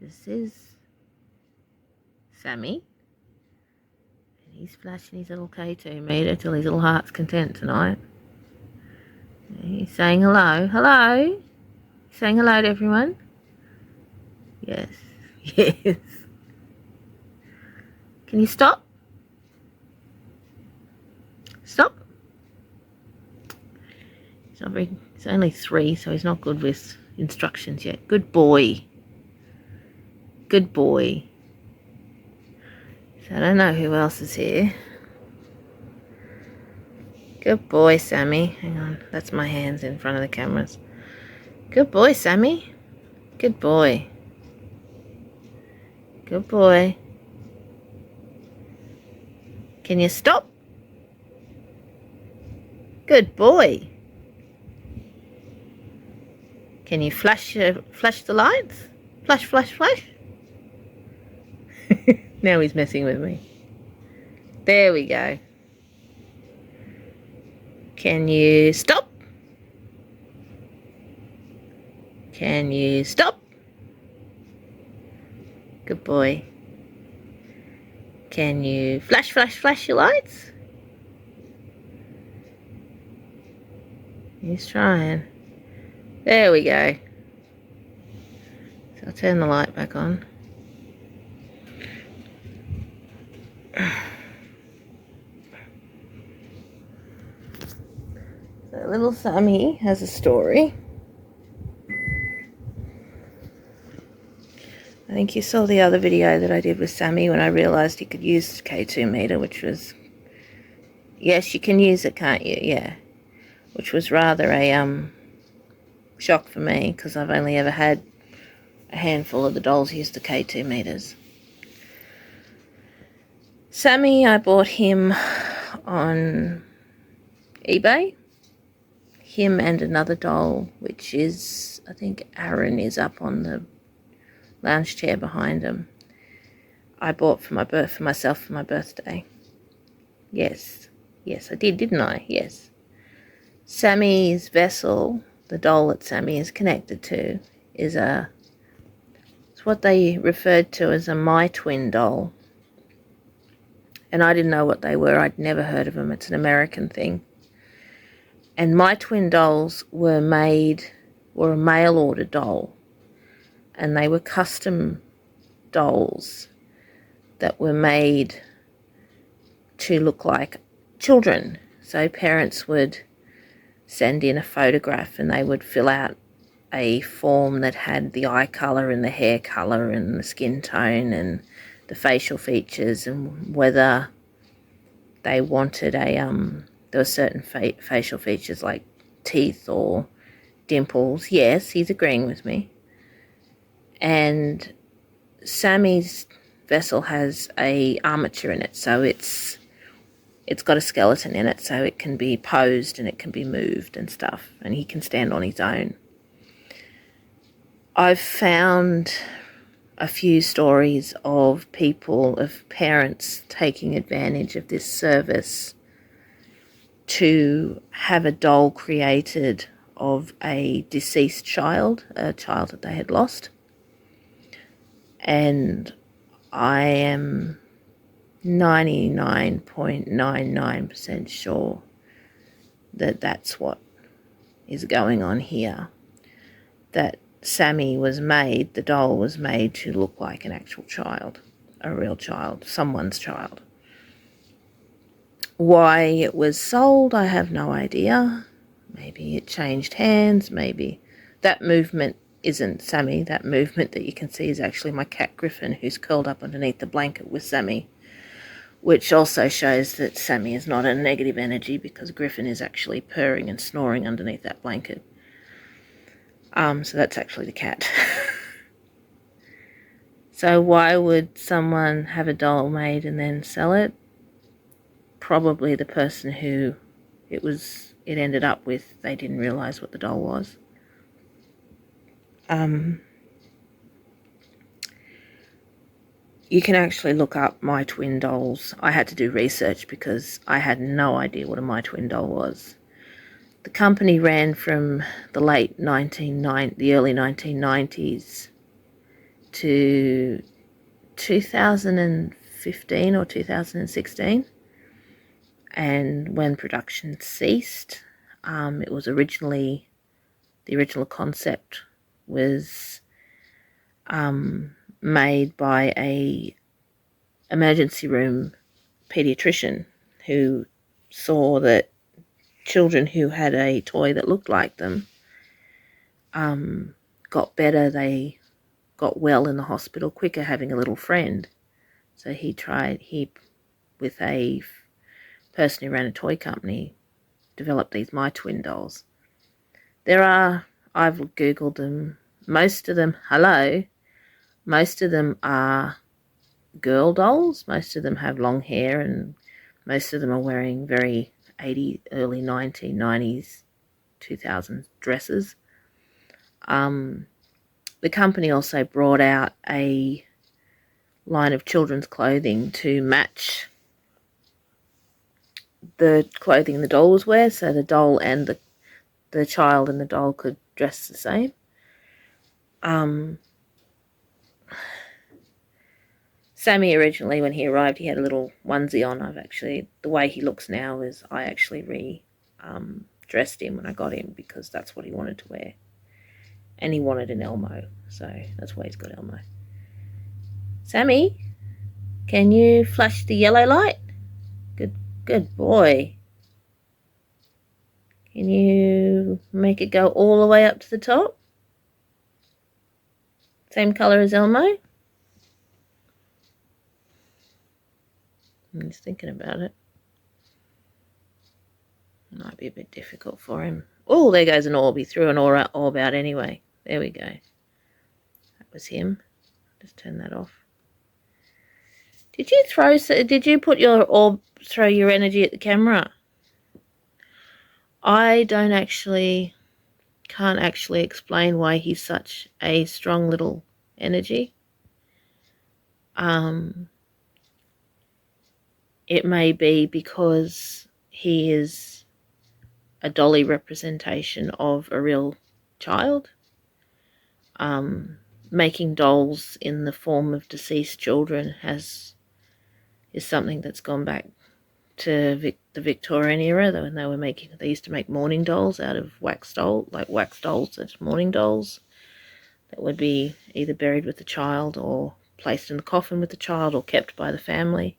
This is Sammy. And he's flashing his little K2 meter till his little heart's content tonight. He's saying hello. Hello? He's saying hello to everyone? Yes. Yes. Can you stop? Stop. He's only 3, so he's not good with instructions yet. Good boy. Good boy. So I don't know who else is here. Good boy, Sammy. Hang on, that's my hands in front of the cameras. Good boy, Sammy. Good boy. Good boy. Can you stop? Good boy. Can you flash the lights? Flash, flash, flash. Now he's messing with me. There we go. Can you stop? Can you stop? Good boy. Can you flash, flash, flash your lights? He's trying. There we go. So I'll turn the light back on. So little Sammy has a story. I think you saw the other video that I did with Sammy when I realised he could use K2 meter, which was... Yes, you can use it, can't you? Yeah. Which was rather a shock for me, because I've only ever had a handful of the dolls use the K2 meters. Sammy, I bought him on eBay. Him and another doll, which is, I think Aaron is up on the lounge chair behind him. I bought for myself for my birthday. Yes, I did, didn't I? Yes. Sammy's vessel, the doll that Sammy is connected to, is it's what they referred to as a My Twin doll. And I didn't know what they were. I'd never heard of them. It's an American thing. And My Twin dolls were a mail order doll. And they were custom dolls that were made to look like children. So parents would send in a photograph and they would fill out a form that had the eye colour and the hair colour and the skin tone and the facial features and whether they wanted there were certain facial features like teeth or dimples. Yes, he's agreeing with me. And Sammy's vessel has a armature in it, so it's got a skeleton in it, so it can be posed and it can be moved and stuff, and he can stand on his own. I've found a few stories of parents taking advantage of this service to have a doll created of a deceased child, a child that they had lost. And I am 99.99% sure that that's what is going on here. That Sammy the doll was made to look like an actual child, a real child, someone's child. Why it was sold, I have no idea. Maybe it changed hands, maybe. That movement isn't Sammy. That movement that you can see is actually my cat Griffin, who's curled up underneath the blanket with Sammy, which also shows that Sammy is not a negative energy because Griffin is actually purring and snoring underneath that blanket. So that's actually the cat. So why would someone have a doll made and then sell it? Probably the person who it ended up with, they didn't realise what the doll was. You can actually look up My Twin dolls. I had to do research because I had no idea what a My Twin doll was. The company ran from the early 1990s to 2015 or 2016, and when production ceased, it was originally, the original concept was made by a emergency room pediatrician who saw that children who had a toy that looked like them got better. They got well in the hospital quicker having a little friend. So he, with a person who ran a toy company, developed these My Twin dolls. I've Googled them, most of them are girl dolls. Most of them have long hair, and most of them are wearing very 80s, early 1990s, 2000s dresses. The company also brought out a line of children's clothing to match the clothing the dolls wear, so the doll and the child and the doll could dress the same. Sammy originally, when he arrived, he had a little onesie on. The way he looks now is I actually dressed him when I got him, because that's what he wanted to wear. And he wanted an Elmo, so that's why he's got Elmo. Sammy, can you flash the yellow light? Good boy. Can you make it go all the way up to the top? Same colour as Elmo? I'm just thinking about it. Might be a bit difficult for him. Oh, there goes an orb. He threw an orb out anyway. There we go. That was him. Just turn that off. Did you put your orb, throw your energy at the camera? I can't actually explain why he's such a strong little energy. It may be because he is a dolly representation of a real child. Making dolls in the form of deceased children is something that's gone back to the Victorian era, when they used to make mourning dolls out of wax dolls, such mourning dolls that would be either buried with the child or placed in the coffin with the child or kept by the family.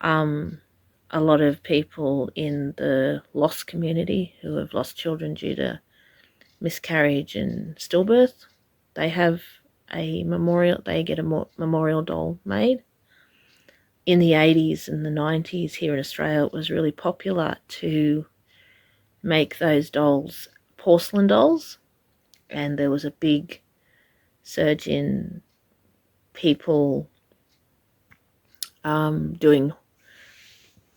A lot of people in the lost community who have lost children due to miscarriage and stillbirth, they get a memorial doll made. In the 80s and the 90s here in Australia, it was really popular to make those dolls porcelain dolls, and there was a big surge in people doing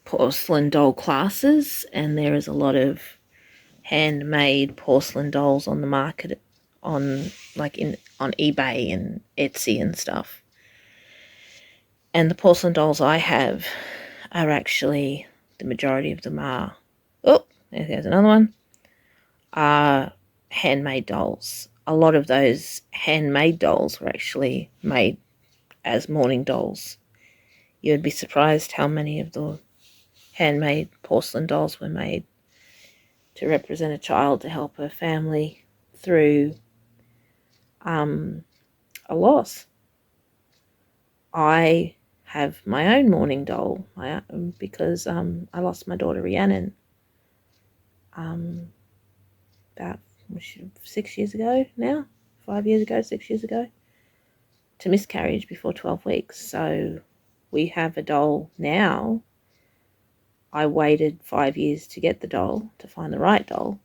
porcelain doll classes, and there is a lot of handmade porcelain dolls on the market on eBay and Etsy and stuff. And the porcelain dolls I have are actually, the majority of them are, there's another one, are handmade dolls. A lot of those handmade dolls were actually made as mourning dolls. You'd be surprised how many of the handmade porcelain dolls were made to represent a child, to help a family through a loss. I have my own mourning doll because I lost my daughter Rhiannon about 6 years ago now, 5 years ago, 6 years ago, to miscarriage before 12 weeks. So we have a doll now. I waited 5 years to get the doll, to find the right doll,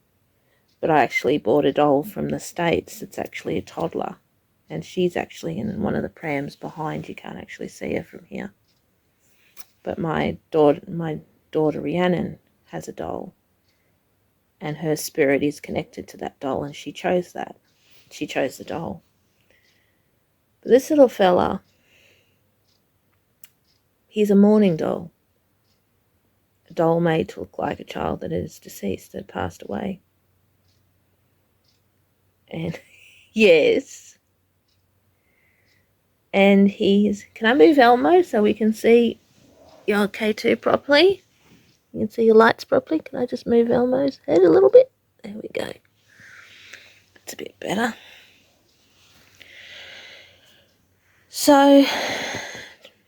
but I actually bought a doll from the States. It's actually a toddler, and she's actually in one of the prams behind. You can't actually see her from here. But my daughter Rhiannon has a doll, and her spirit is connected to that doll, and she chose that. She chose the doll. But this little fella, he's a mourning doll. A doll made to look like a child that is deceased, that passed away. And yes, And can I move Elmo so we can see your K2 properly? You can see your lights properly. Can I just move Elmo's head a little bit? There we go. That's a bit better. So,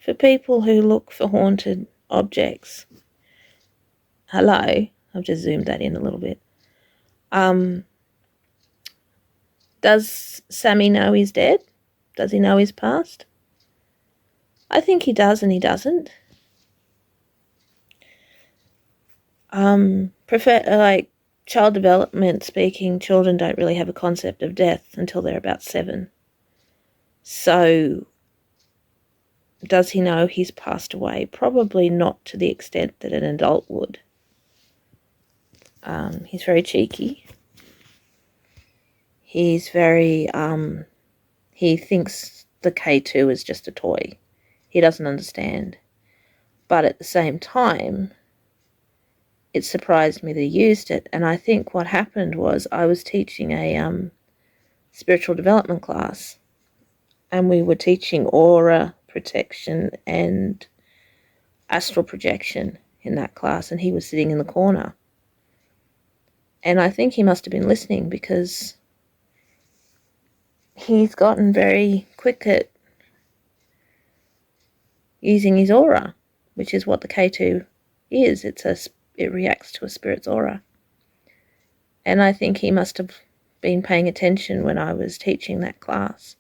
for people who look for haunted objects, hello, I've just zoomed that in a little bit. Does Sammy know he's dead? Does he know he's passed? I think he does and he doesn't. Like child development speaking, children don't really have a concept of death until they're about 7. So, does he know he's passed away? Probably not to the extent that an adult would. He's very cheeky. He's very, he thinks the K2 is just a toy. He doesn't understand. But at the same time, it surprised me that he used it. And I think what happened was I was teaching a spiritual development class. And we were teaching aura protection and astral projection in that class. And he was sitting in the corner. And I think he must have been listening because he's gotten very quick at using his aura, which is what the K2 is. It reacts to a spirit's aura. And I think he must have been paying attention when I was teaching that class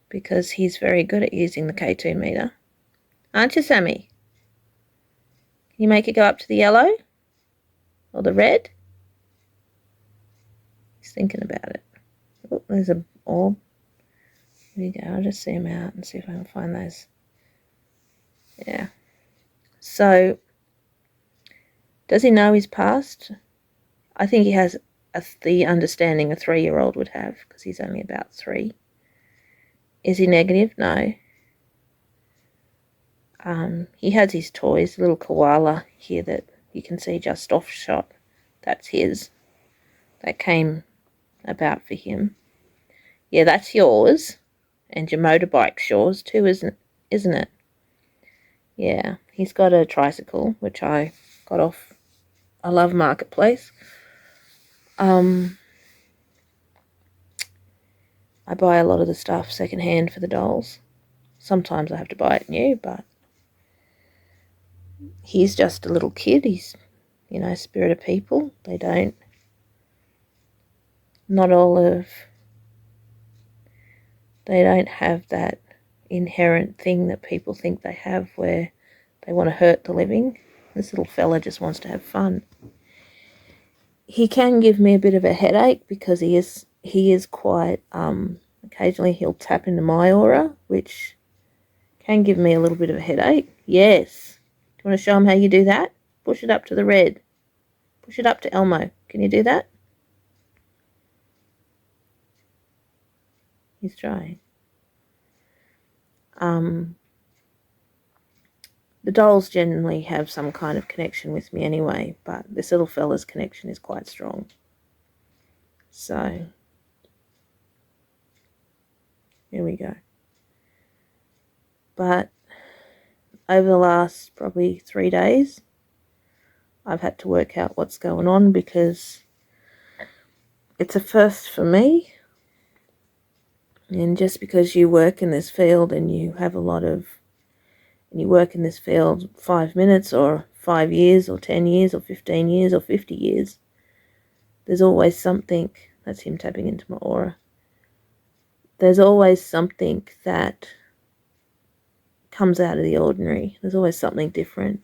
because he's very good at using the K2 meter. Aren't you, Sammy? Can you make it go up to the yellow or the red? He's thinking about it. Oh, there's an orb. There you go. I'll just zoom out and see if I can find those. Yeah. So, does he know he's passed? I think he has the understanding a 3-year-old would have because he's only about 3. Is he negative? No. He has his toys, a little koala here that you can see just off shot. That's his. That came about for him. Yeah, that's yours. And your motorbike's yours too, isn't it? Yeah, he's got a tricycle, which I got off I Love Marketplace. I buy a lot of the stuff secondhand for the dolls. Sometimes I have to buy it new, but he's just a little kid. He's, spirit of people. They don't have that inherent thing that people think they have where they want to hurt the living. This little fella just wants to have fun. He can give me a bit of a headache because he is quite, occasionally he'll tap into my aura, which can give me a little bit of a headache. Yes. Do you want to show him how you do that? Push it up to the red. Push it up to Elmo. Can you do that? He's trying. The dolls generally have some kind of connection with me anyway, but this little fella's connection is quite strong. So, here we go. But over the last probably 3 days, I've had to work out what's going on because it's a first for me. And just because you work in this field and you work in this field 5 minutes or 5 years or 10 years or 15 years or 50 years, there's always something. That's him tapping into my aura. There's always something that comes out of the ordinary. There's always something different.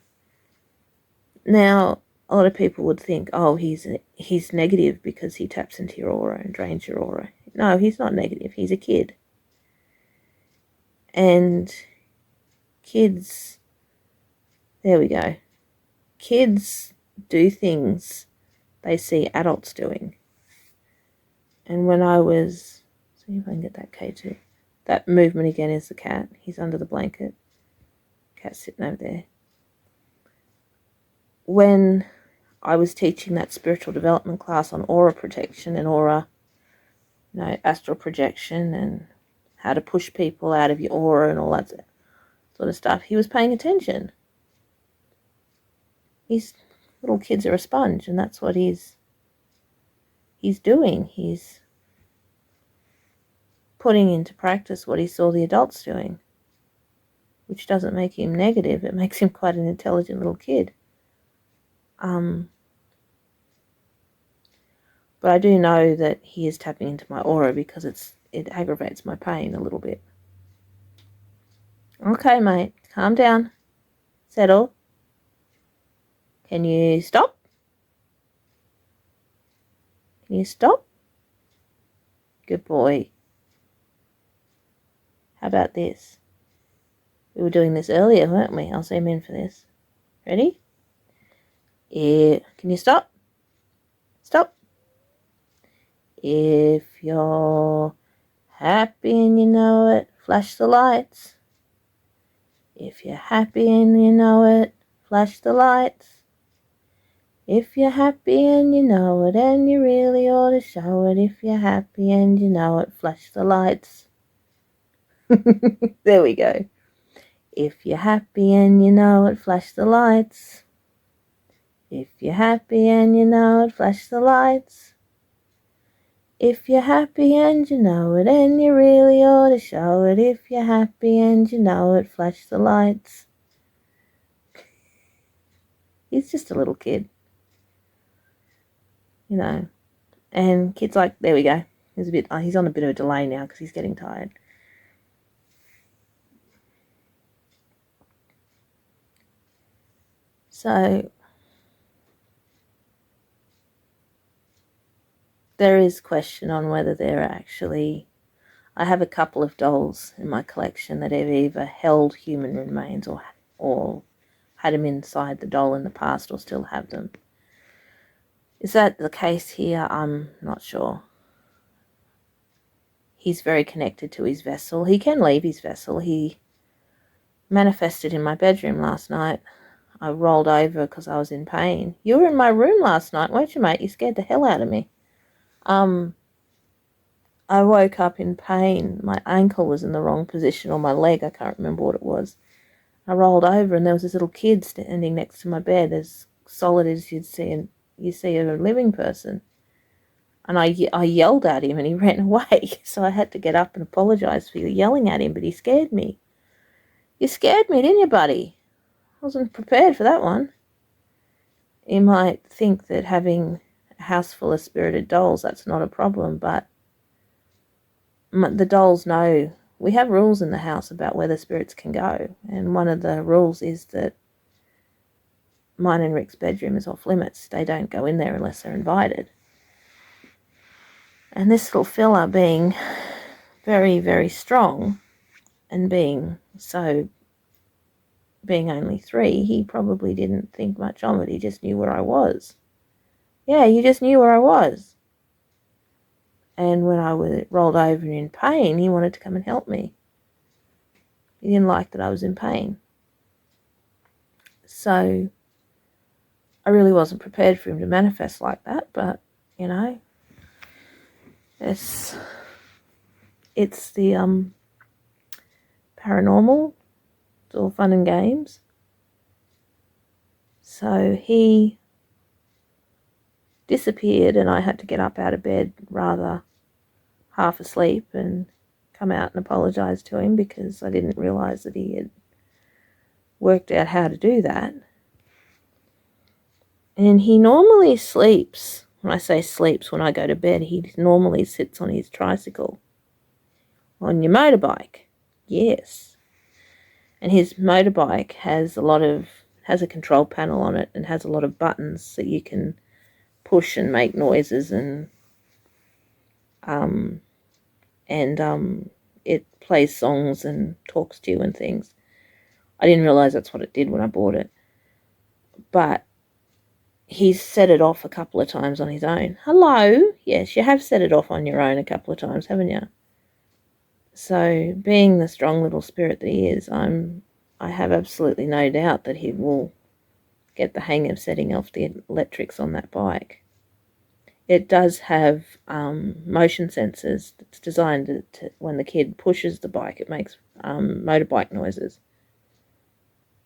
Now, a lot of people would think, oh, he's negative because he taps into your aura and drains your aura. No, he's not negative. He's a kid. And kids, there we go. Kids do things they see adults doing. And when I was, see if I can get that K2. That movement again is the cat. He's under the blanket. Cat's sitting over there. When I was teaching that spiritual development class on aura protection and aura, astral projection and how to push people out of your aura and all that sort of stuff. He was paying attention. These little kids are a sponge, and that's what he's doing. He's putting into practice what he saw the adults doing, which doesn't make him negative. It makes him quite an intelligent little kid. But I do know that he is tapping into my aura because it aggravates my pain a little bit. Okay, mate, calm down. Settle. Can you stop? Can you stop? Good boy. How about this? We were doing this earlier, weren't we? I'll zoom in for this. Ready? Yeah. Can you stop? Stop. If you're happy and you know it, flash the lights. If you're happy and you know it, flash the lights. If you're happy and you know it, and you really ought to show it. If you're happy and you know it, flash the lights. There we go. If you're happy and you know it, flash the lights. If you're happy and you know it, flash the lights. If you're happy and you know it, and you really ought to show it. If you're happy and you know it, flash the lights. He's just a little kid, you know. And kids like, there we go. He's on a bit of a delay now because he's getting tired. So there is question on whether they're actually... I have a couple of dolls in my collection that have either held human remains or had them inside the doll in the past or still have them. Is that the case here? I'm not sure. He's very connected to his vessel. He can leave his vessel. He manifested in my bedroom last night. I rolled over because I was in pain. You were in my room last night, weren't you, mate? You scared the hell out of me. I woke up in pain. My ankle was in the wrong position, or my leg, I can't remember what it was. I rolled over and there was this little kid standing next to my bed, as solid as you see a living person. And I yelled at him and he ran away. So I had to get up and apologise for yelling at him, but he scared me. You scared me, didn't you, buddy? I wasn't prepared for that one. You might think that having a house full of spirited dolls, that's not a problem, but the dolls know. We have rules in the house about where the spirits can go, and one of the rules is that mine and Rick's bedroom is off limits. They don't go in there unless they're invited. And this little fella, being very, very strong and being only 3, he probably didn't think much of it. He just knew where I was. Yeah, he just knew where I was. And when I was rolled over in pain, he wanted to come and help me. He didn't like that I was in pain. So I really wasn't prepared for him to manifest like that, but, you know, it's the paranormal. It's all fun and games. So he disappeared and I had to get up out of bed rather half asleep and come out and apologise to him because I didn't realise that he had worked out how to do that. And he normally sleeps. When I say sleeps, when I go to bed, he normally sits on his tricycle. On your motorbike. Yes. And his motorbike has a control panel on it and has a lot of buttons so you can push and make noises and it plays songs and talks to you and things. I didn't realise that's what it did when I bought it. But he's set it off a couple of times on his own. Hello? Yes, you have set it off on your own a couple of times, haven't you? So, being the strong little spirit that he is, I have absolutely no doubt that he will get the hang of setting off the electrics on that bike. it does have motion sensors. It's designed to, when the kid pushes the bike, it makes motorbike noises.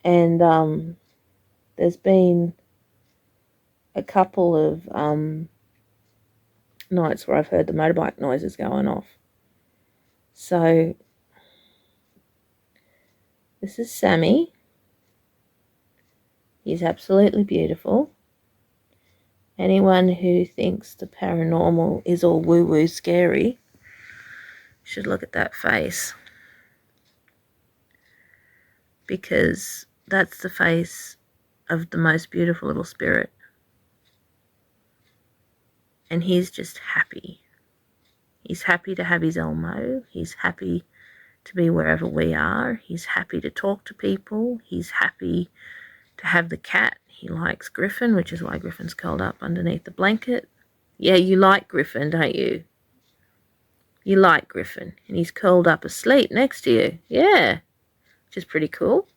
And there's been a couple of nights where I've heard the motorbike noises going off. So this is Sammy. He's absolutely beautiful. Anyone who thinks the paranormal is all woo-woo scary should look at that face, because that's the face of the most beautiful little spirit. And he's just happy. He's happy to have his Elmo. He's happy to be wherever we are. He's happy to talk to people. He's happy to have the cat. He likes Griffin, which is why Griffin's curled up underneath the blanket. Yeah, you like Griffin, don't you? You like Griffin. And he's curled up asleep next to you. Yeah, which is pretty cool.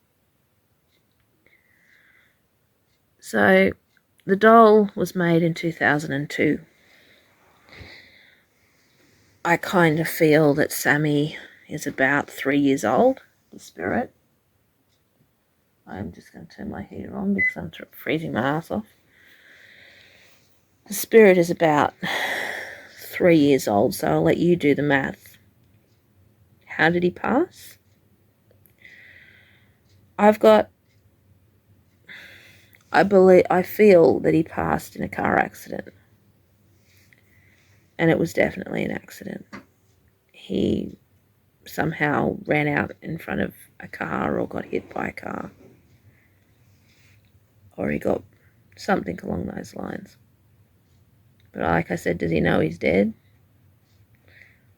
So the doll was made in 2002. I kind of feel that Sammy is about 3 years old, the spirit. I'm just going to turn my heater on because I'm freezing my ass off. The spirit is about 3 years old, so I'll let you do the math. How did he pass? I feel that he passed in a car accident. And it was definitely an accident. He somehow ran out in front of a car or got hit by a car. Or he got something along those lines. But like I said, does he know he's dead?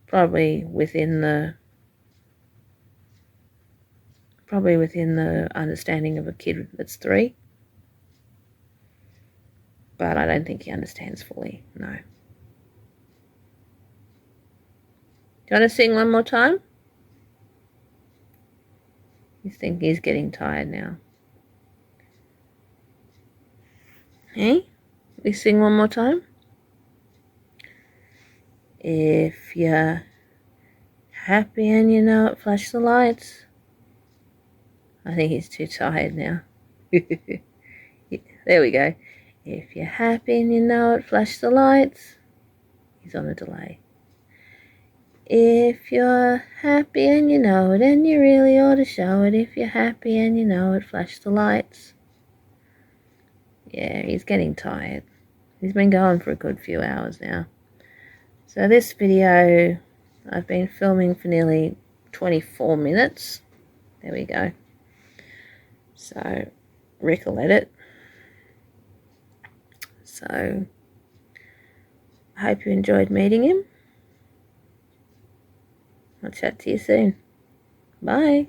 Probably within the understanding of a kid that's 3. But I don't think he understands fully, no. Do you want to sing one more time? You think he's getting tired now. Hey? We sing one more time? If you're happy and you know it, flash the lights. I think he's too tired now. There we go. If you're happy and you know it, flash the lights. He's on a delay. If you're happy and you know it, and you really ought to show it. If you're happy and you know it, flash the lights. Yeah, he's getting tired. He's been going for a good few hours now. So this video, I've been filming for nearly 24 minutes. There we go. So Rick will edit. So I hope you enjoyed meeting him. I'll chat to you soon. Bye.